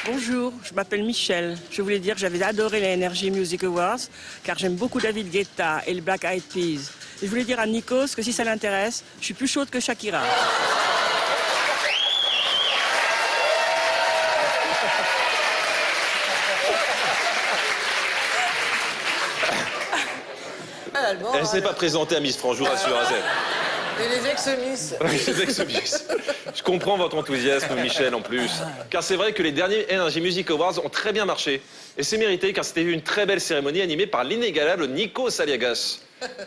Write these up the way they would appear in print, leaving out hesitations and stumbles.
Bonjour, je m'appelle Michel. Je voulais dire que j'avais adoré les Energy Music Awards car j'aime beaucoup David Guetta et le Black Eyed Peas. Et je voulais dire à Nikos que si ça l'intéresse, je suis plus chaude que Shakira. Elle s'est pas présentée à Miss France, je vous rassure. Et les ex-miss. Les ex-miss. Je comprends votre enthousiasme, Michel, en plus. Car c'est vrai que les derniers Energy Music Awards ont très bien marché. Et c'est mérité, car c'était une très belle cérémonie animée par l'inégalable Nikos Aliagas.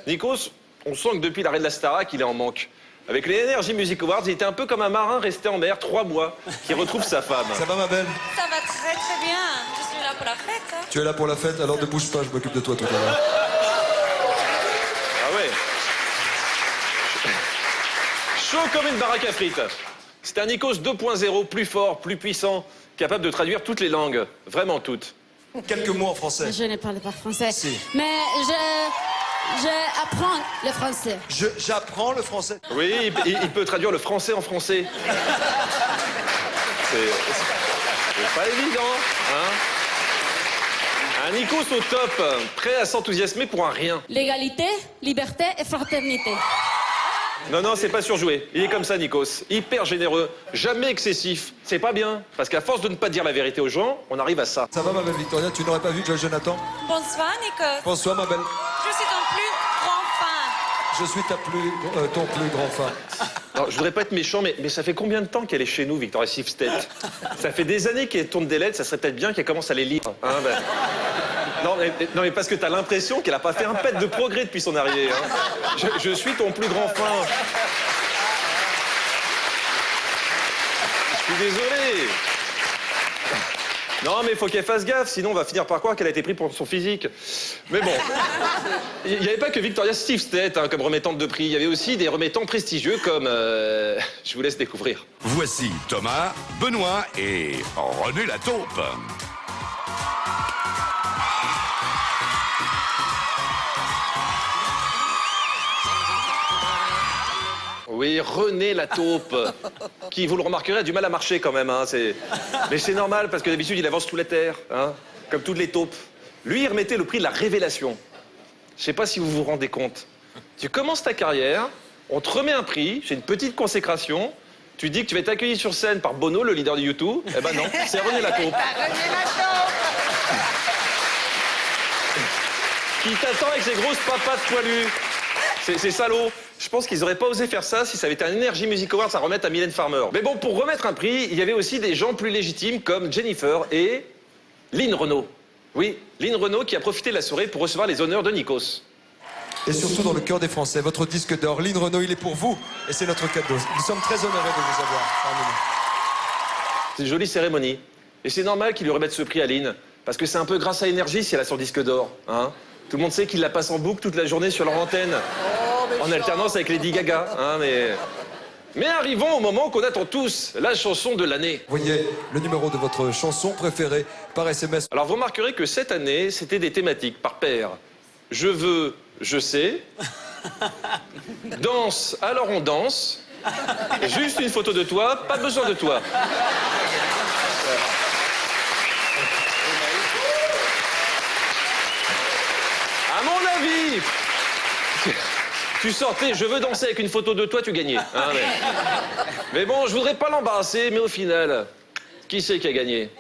Nikos, on sent que depuis l'arrêt de la Starac, il est en manque. Avec les Energy Music Awards, il était un peu comme un marin resté en mer 3 mois, qui retrouve sa femme. Ça va, ma belle? Ça va très très bien. Je suis là pour la fête. Hein. Tu es là pour la fête, alors ne bouge pas, je m'occupe de toi tout à l'heure. Ah ouais. Chaud comme une baraque à frites. C'est un Nikos 2.0, plus fort, plus puissant, capable de traduire toutes les langues. Vraiment toutes. Quelques mots en français. Je ne parle pas français. Si. Mais je apprends le français. J'apprends le français. Oui, il peut traduire le français en français. C'est pas évident, hein? Un Nikos au top, prêt à s'enthousiasmer pour un rien. L'égalité, liberté et fraternité. Non, non, c'est pas surjoué. Il est comme ça, Nikos. Hyper généreux, jamais excessif. C'est pas bien, parce qu'à force de ne pas dire la vérité aux gens, on arrive à ça. Ça va, ma belle Victoria? Tu n'aurais pas vu Joël Jonathan? Bonsoir, Nikos. Bonsoir, ma belle. Je suis ton plus grand fan. Je suis ton plus grand fan. Alors, je voudrais pas être méchant, mais ça fait combien de temps qu'elle est chez nous, Victoria Silvstedt? Ça fait des années qu'elle tourne des lettres, ça serait peut-être bien qu'elle commence à les lire. Hein, ben... non, mais parce que t'as l'impression qu'elle a pas fait un pet de progrès depuis son arrivée. Hein. Je suis ton plus grand fan. Je suis désolé. Non, mais il faut qu'elle fasse gaffe, sinon on va finir par croire qu'elle a été prise pour son physique. Mais bon, il n'y avait pas que Victoria Silvstedt comme remettante de prix. Il y avait aussi des remettants prestigieux comme... je vous laisse découvrir. Voici Thomas, Benoît et René Lataupe. Oui, René Lataupe, qui, vous le remarquerez, a du mal à marcher quand même. Hein, mais c'est normal, parce que d'habitude, il avance sous la terre, hein, comme toutes les taupes. Lui, il remettait le prix de la révélation. Je sais pas si vous vous rendez compte. Tu commences ta carrière, on te remet un prix, c'est une petite consécration, tu dis que tu vas être accueilli sur scène par Bono, le leader de U2. Eh ben non, c'est René Lataupe. René Lataupe. Qui t'attend avec ses grosses papates poilues. C'est salaud. Je pense qu'ils auraient pas osé faire ça si ça avait été un Energy Music Awards à remettre à Mylène Farmer. Mais bon, pour remettre un prix, il y avait aussi des gens plus légitimes comme Jennifer et Lynn Renaud. Oui, Lynn Renaud qui a profité de la soirée pour recevoir les honneurs de Nikos. Et surtout dans le cœur des Français, votre disque d'or, Lynn Renaud, il est pour vous. Et c'est notre cadeau. Nous sommes très honorés de vous avoir parmi nous. C'est une jolie cérémonie. Et c'est normal qu'ils lui remettent ce prix à Lynn. Parce que c'est un peu grâce à Énergie si elle a son disque d'or. Hein. Tout le monde sait qu'ils la passent en boucle toute la journée sur leur antenne. En alternance avec Lady Gaga. Hein, mais arrivons au moment qu'on attend tous, la chanson de l'année. Voyez le numéro de votre chanson préférée par SMS. Alors vous remarquerez que cette année, c'était des thématiques par paire. Je veux, je sais. Danse, alors on danse. Juste une photo de toi, pas besoin de toi. À mon avis, tu sortais, je veux danser avec une photo de toi, tu gagnais. Hein, mais bon, je voudrais pas l'embarrasser, mais au final, qui c'est qui a gagné?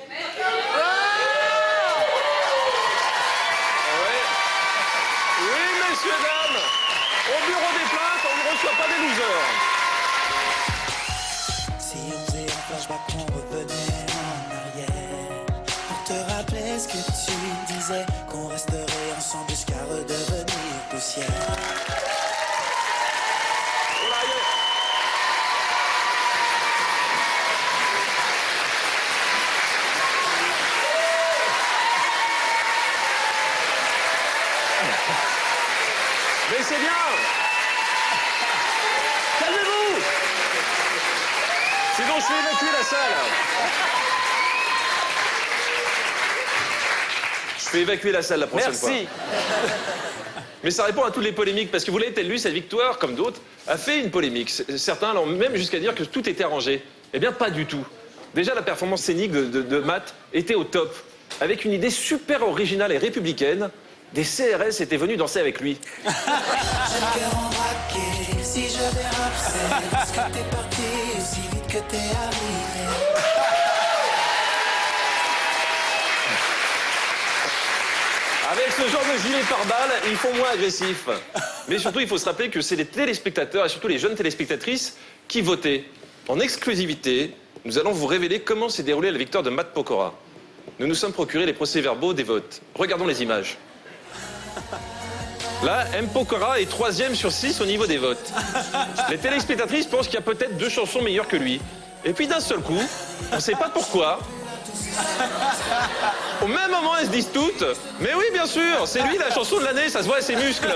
Au bureau des plaintes, on ne reçoit pas des losers. Si on faisait un flashback, on revenait en arrière pour te rappeler ce que tu disais, qu'on resterait ensemble jusqu'à redevenir poussière. Mais c'est bien. Calmez-vous. Sinon, je fais évacuer la salle. Je fais évacuer la salle la prochaine fois. Merci. Mais ça répond à toutes les polémiques, parce que vous l'avez peut-être lu, cette victoire, comme d'autres, a fait une polémique. Certains l'ont même jusqu'à dire que tout était arrangé. Eh bien, pas du tout. Déjà, la performance scénique de Matt était au top. Avec une idée super originale et républicaine, des CRS étaient venus danser avec lui. J'ai le cœur en braqué, si je dérape, c'est parce que t'es parti aussi vite que t'es arrivé. Avec ce genre de gilet pare-balles, ils font moins agressifs. Mais surtout, il faut se rappeler que c'est les téléspectateurs et surtout les jeunes téléspectatrices qui votaient. En exclusivité, nous allons vous révéler comment s'est déroulée la victoire de Matt Pokora. Nous nous sommes procurés les procès-verbaux des votes. Regardons les images. Là, M. Pokora est 3e sur 6 au niveau des votes. Les téléspectatrices pensent qu'il y a peut-être 2 chansons meilleures que lui. Et puis d'un seul coup, on ne sait pas pourquoi, au même moment, elles se disent toutes, mais oui, bien sûr, c'est lui la chanson de l'année, ça se voit à ses muscles.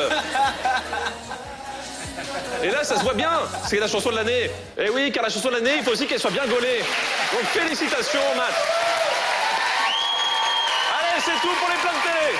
Et là, ça se voit bien, c'est la chanson de l'année. Et oui, car la chanson de l'année, il faut aussi qu'elle soit bien gaulée. Donc félicitations, Matt. Allez, c'est tout pour les plans de télé.